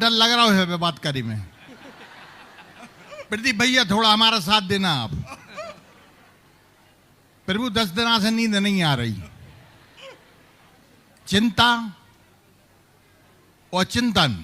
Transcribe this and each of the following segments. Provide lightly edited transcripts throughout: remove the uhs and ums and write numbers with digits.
डर लग रहा है बात करी में। प्रदीप भैया थोड़ा हमारा साथ देना आप। प्रभु 10 दिनों से नींद नहीं आ रही, चिंता और चिंतन।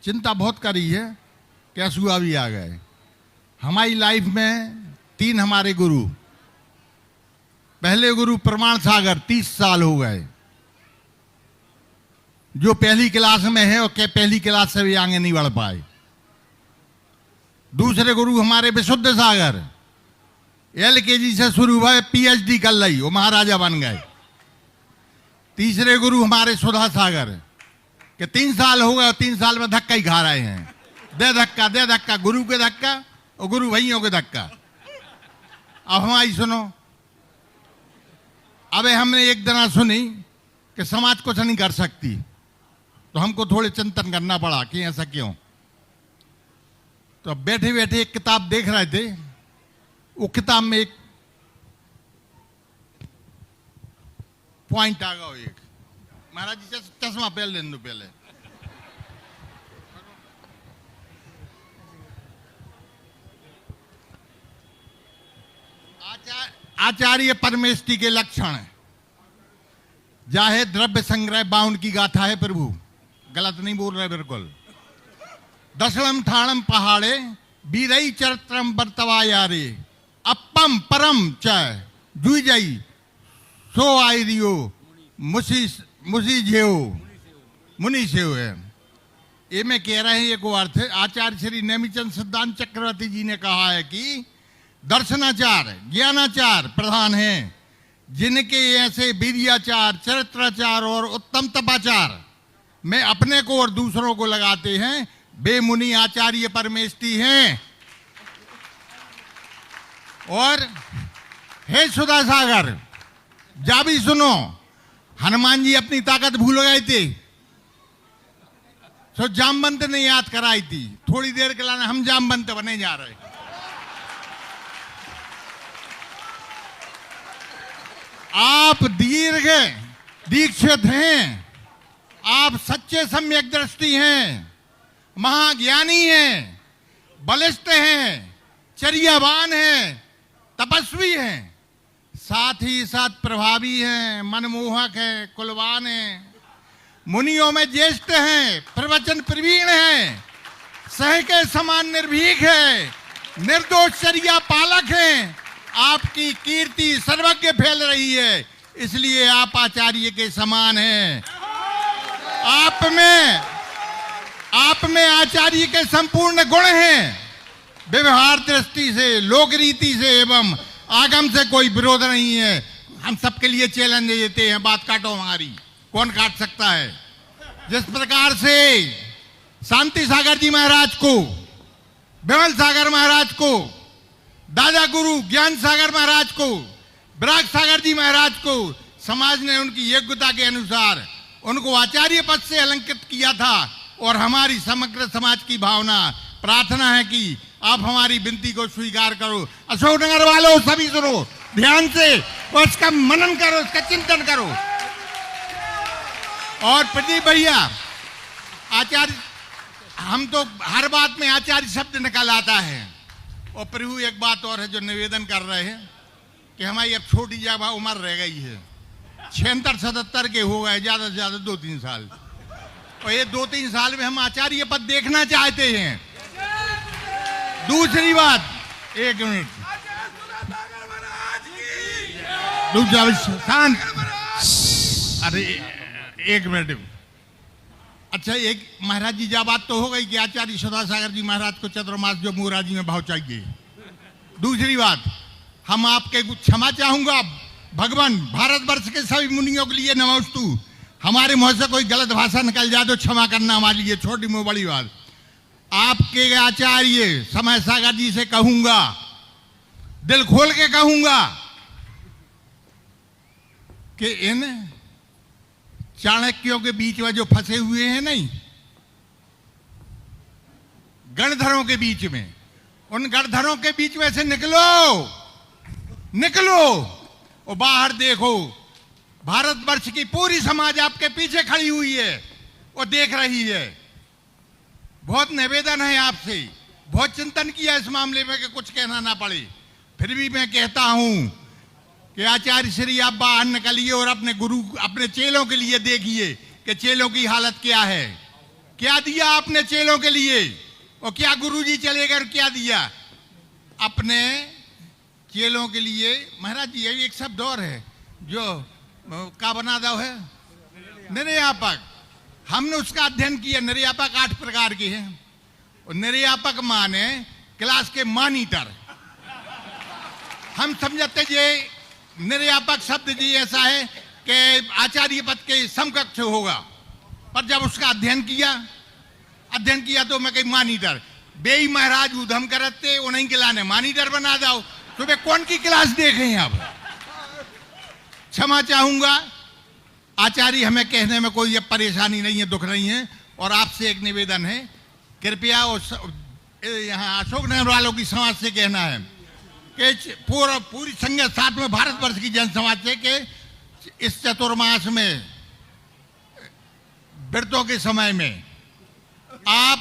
चिंता बहुत करी है, कैसुआ भी आ गए। हमारी लाइफ में 3 हमारे गुरु। पहले गुरु प्रमाण सागर 30 साल हो गए, जो पहली क्लास में है और क्या पहली क्लास से भी आगे नहीं बढ़ पाए। दूसरे गुरु हमारे विशुद्ध सागर LKG से शुरू हुआ, PhD कर ली, वो महाराजा बन गए। तीसरे गुरु हमारे सुधा सागर के 3 साल हो गए, 3 साल में धक्का ही खा रहे हैं। दे धक्का, गुरु के धक्का और गुरु भाइयों के धक्का। अब हमारी सुनो। अबे हमने एक दिन सुनी कि समाज कुछ नहीं कर सकती, तो हमको थोड़े चिंतन करना पड़ा कि ऐसा क्यों। तो बैठे बैठे एक किताब देख रहे थे। वो किताब में एक पॉइंट आ गया। एक महाराज जी चश्मा पहन लेने दो पहले। आचार्य परमेष्टि के लक्षण जाहे द्रव्य संग्रह 52 की गाथा है। प्रभु गलत नहीं बोल रहे बिल्कुल। दशलम ठाणम पहाड़े बीरई चरित्रम बर्तवा यारे अपम परम च जुई सो आयरियो मुसी जेओ मुनि से है। ये मैं कह रहे हैं एक अर्थ है। आचार्य श्री नेमिचंद सिद्धांत चक्रवर्ती जी ने कहा है कि दर्शनाचार ज्ञानाचार प्रधान हैं, जिनके ऐसे वीर्याचार चरित्राचार और उत्तम तपाचार में अपने को और दूसरों को लगाते हैं, बेमुनि आचार्य परमेष्टि हैं। और हे सुधा सागर जा भी सुनो, हनुमान जी अपनी ताकत भूल गए थे, तो जामवंत ने याद कराई थी। थोड़ी देर के लिए हम जामवंत बने जा रहे। आप दीक्षित हैं, आप सच्चे सम्यक दृष्टि हैं, महाज्ञानी हैं, बलिष्ठ हैं, चर्यावान हैं, तपस्वी हैं, साथ ही साथ प्रभावी हैं, मनमोहक हैं, कुलवान हैं, मुनियों में ज्येष्ठ हैं, प्रवचन प्रवीण हैं, सह के समान निर्भीक है, निर्दोष चर्या पालक हैं। आपकी कीर्ति सर्वज्ञ फैल रही है, इसलिए आप आचार्य के समान हैं। आप में आचार्य के संपूर्ण गुण हैं। व्यवहार दृष्टि से, लोक रीति से एवं आगम से कोई विरोध नहीं है। हम सबके लिए चैलेंज देते हैं, बात काटो हमारी, कौन काट सकता है। जिस प्रकार से शांति सागर जी महाराज को, विमल सागर महाराज को, दादा गुरु ज्ञान सागर महाराज को, विराग सागर जी महाराज को समाज ने उनकी योग्यता के अनुसार उनको आचार्य पद से अलंकृत किया था। और हमारी समग्र समाज की भावना प्रार्थना है कि आप हमारी विनती को स्वीकार करो। अशोकनगर वालों सभी सुनो ध्यान से और इसका मनन करो, इसका चिंतन करो। और प्रदीप भैया, आचार्य, हम तो हर बात में आचार्य शब्द निकल आता है। और प्रभु एक बात और है जो निवेदन कर रहे हैं कि हमारी अब छोटी जगह उम्र रह गई है, 76-77 के हो गए, ज्यादा से ज्यादा 2-3 साल। और ये 2-3 साल में हम आचार्य पद देखना चाहते हैं। दूसरी बात, 1 मिनट रुक जाओ, शांत। अरे 1 मिनट। अच्छा, एक महाराज जी जा बात तो हो गई कि आचार्य सुधा सागर जी महाराज को चतुर्मास जो मुराजी में भाव चाहिए। दूसरी बात, हम आपके क्षमा चाहूंगा भगवान, भारतवर्ष के सभी मुनियों के लिए नमोस्तु। हमारे मुंह से कोई गलत भाषा निकल जाए तो क्षमा करना हमारे लिए छोटी मुंह बड़ी बात। आपके आचार्य समय सागर जी से कहूंगा, दिल खोल के कहूंगा कि इन चाणक्यों के बीच में जो फंसे हुए हैं नहीं, गणधरों के बीच में, उन गणधरों के बीच में से निकलो, निकलो और बाहर देखो। भारतवर्ष की पूरी समाज आपके पीछे खड़ी हुई है। वो देख रही है। बहुत निवेदन है आपसे, बहुत चिंतन किया इस मामले में कि कुछ कहना ना पड़े, फिर भी मैं कहता हूं कि आचार्य श्री अब्बा अन्न के लिए और अपने गुरु, अपने चेलों के लिए देखिए कि चेलों की हालत क्या है। क्या दिया आपने चेलों के लिए, और क्या गुरुजी चले गए, क्या दिया अपने चेलों के लिए। महाराज जी ये एक शब्द और है जो का बना दो है, निर्यापक। हमने उसका अध्ययन किया। निर्यापक 8 प्रकार के हैं, और निर्यापक माने क्लास के मॉनिटर। हम समझते ये निर्यापक शब्द जी ऐसा है कि आचार्य पद के समकक्ष होगा, पर जब उसका अध्ययन किया तो मैं कहीं मॉनिटर बेई महाराज उधम करते उन्हीं के लाने मॉनिटर बना दो, तो वे कौन की क्लास देखें। अब क्षमा चाहूंगा आचार्य, हमें कहने में कोई परेशानी नहीं है, दुख नहीं है। और आपसे एक निवेदन है, कृपया यहाँ अशोकनगर वालों की समाज से कहना है कि पूरी संगत साथ में भारतवर्ष की जन समाज से कि इस चतुर्मास में व्रतों के समय में आप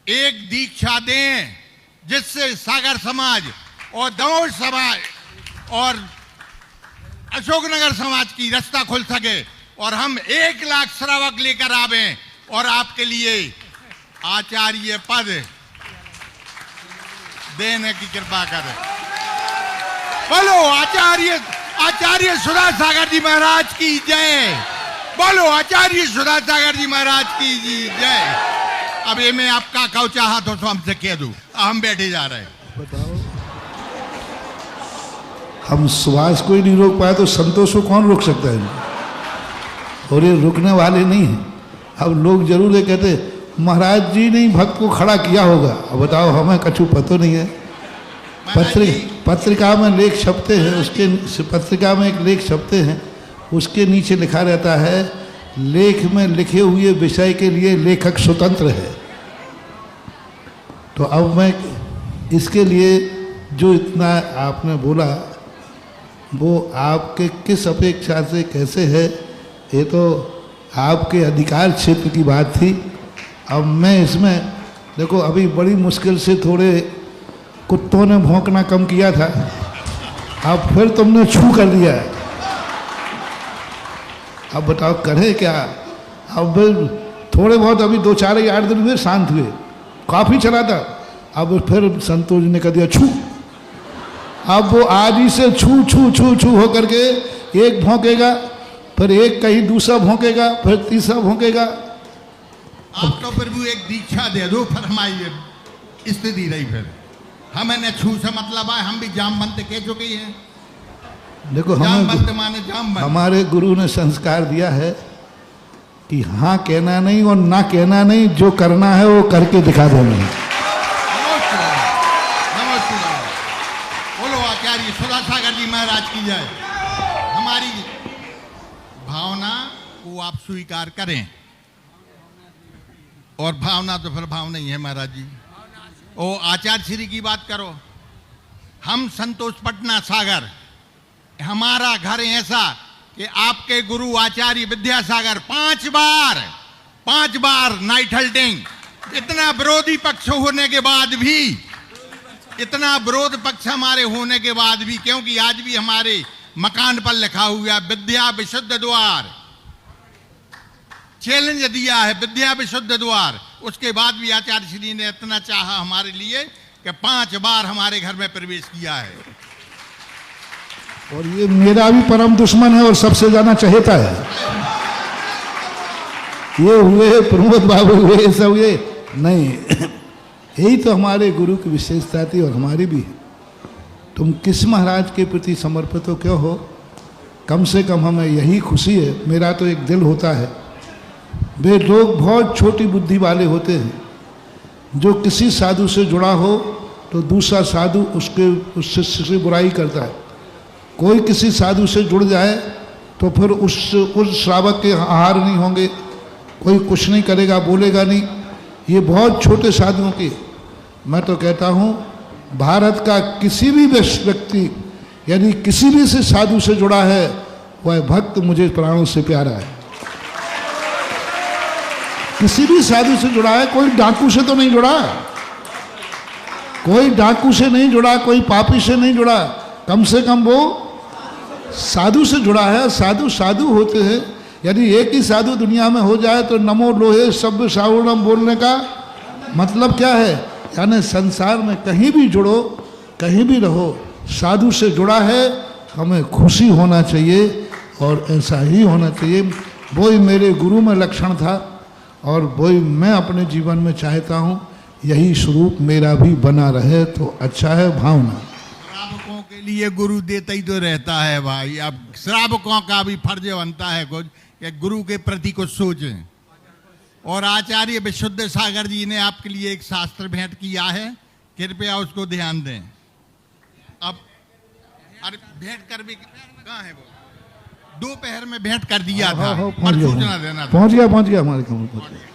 एक दीक्षा दें, जिससे सागर समाज और दमोह समाज और अशोकनगर समाज की रास्ता खुल सके, और हम 1 लाख श्रावक लेकर आवें और आपके लिए आचार्य पद देने की कृपा करें। बोलो आचार्य सुधा सागर जी महाराज की जय। बोलो आचार्य सुधा सागर जी महाराज की जय। अब ये मैं आपका कहो चाहा तो हमसे कह दूं, हम बैठे जा रहे हैं। बताओ, हम सुभाष को ही नहीं रोक पाए तो संतोष को कौन रोक सकता है। और ये रुकने वाले नहीं हैं। अब लोग जरूर ये कहते महाराज जी ने भक्त को खड़ा किया होगा। अब बताओ, हमें कछु पता नहीं है। पत्रिका में लेख छपते हैं, उसके पत्रिका में एक लेख छपते हैं, उसके नीचे लिखा रहता है लेख में लिखे हुए विषय के लिए लेखक स्वतंत्र है। तो अब मैं इसके लिए जो इतना आपने बोला वो आपके किस अपेक्षा से कैसे है, ये तो आपके अधिकार क्षेत्र की बात थी। अब मैं इसमें देखो, अभी बड़ी मुश्किल से थोड़े कुत्तों ने भौंकना कम किया था, अब फिर तुमने छू कर दिया है। अब बताओ करें क्या। अब थोड़े बहुत अभी 2-4 या 8 दिन में शांत हुए, काफ़ी चला था। अब फिर संतोष ने कह दिया छू। अब वो आज ही से छू छू छू छू हो करके एक भौंकेगा, फिर एक कहीं दूसरा भौंकेगा, फिर तीसरा भौंकेगा। आप तो प्रभु एक दीक्षा दे दो, फिर हमारी स्थिति रही। फिर हमें न छू से मतलब है, हम भी जामवंत कह चुके हैं। देखो, जामवंत माने जामवंत। हमारे गुरु ने संस्कार दिया है कि हाँ कहना नहीं और ना कहना नहीं, जो करना है वो करके दिखा देना। बोलो आचार्य सुधा सागर जी महाराज की जय। हमारी भावना को आप स्वीकार करें, और भावना तो फिर भाव नहीं है महाराज जी। ओ आचार्य श्री की बात करो। हम संतोष पटना सागर, हमारा घर ऐसा कि आपके गुरु आचार्य विद्यासागर 5 बार नाइट हल्टिंग, इतना विरोधी पक्ष होने के बाद भी, इतना विरोध पक्ष हमारे होने के बाद भी, क्योंकि आज भी हमारे मकान पर लिखा हुआ विद्या विशुद्ध द्वार, चैलेंज दिया है विद्या विशुद्ध द्वार। उसके बाद भी आचार्य श्री ने इतना चाहा हमारे लिए कि 5 बार हमारे घर में प्रवेश किया है। और ये मेरा भी परम दुश्मन है और सबसे ज्यादा चहेता है। ये हुए प्रमोद बाबू हुए, सब ये नहीं। यही तो हमारे गुरु की विशेषता थी और हमारी भी। तुम किस महाराज के प्रति समर्पित हो क्यों हो, कम से कम हमें यही खुशी है। मेरा तो एक दिल होता है, वे लोग बहुत छोटी बुद्धि वाले होते हैं, जो किसी साधु से जुड़ा हो तो दूसरा साधु उस शिष्य से बुराई करता है। कोई किसी साधु से जुड़ जाए तो फिर उस श्रावक के आहार नहीं होंगे, कोई कुछ नहीं करेगा, बोलेगा नहीं। ये बहुत छोटे साधुओं की। मैं तो कहता हूँ भारत का किसी भी व्यक्ति यदि किसी भी से साधु से जुड़ा है, वह भक्त मुझे प्राणों से प्यारा है। किसी भी साधु से जुड़ा है, कोई डाकू से तो नहीं जुड़ा, कोई डाकू से नहीं जुड़ा, कोई पापी से नहीं जुड़ा, कम से कम वो साधु से जुड़ा है। साधु साधु होते हैं, यदि एक ही साधु दुनिया में हो जाए तो नमो लोहे सभ्य सावरणम बोलने का मतलब क्या है? यानी संसार में कहीं भी जुड़ो, कहीं भी रहो, साधु से जुड़ा है, हमें खुशी होना चाहिए और ऐसा ही होना चाहिए। वही मेरे गुरु में लक्षण था और वही मैं अपने जीवन में चाहता हूँ, यही स्वरूप मेरा भी बना रहे तो अच्छा है। भावना श्रावकों के लिए गुरु देता ही तो रहता है भाई। अब श्रावकों का भी फर्ज बनता है कुछ कि गुरु के प्रति कुछ सोचें। और आचार्य विशुद्ध सागर जी ने आपके लिए एक शास्त्र भेंट किया है, कृपया उसको ध्यान दें। अब अरे भेंट कर भी कहाँ है वो? दोपहर में भेंट कर दिया था, पर सूचना देना था। पहुंच गया हमारे कमरे।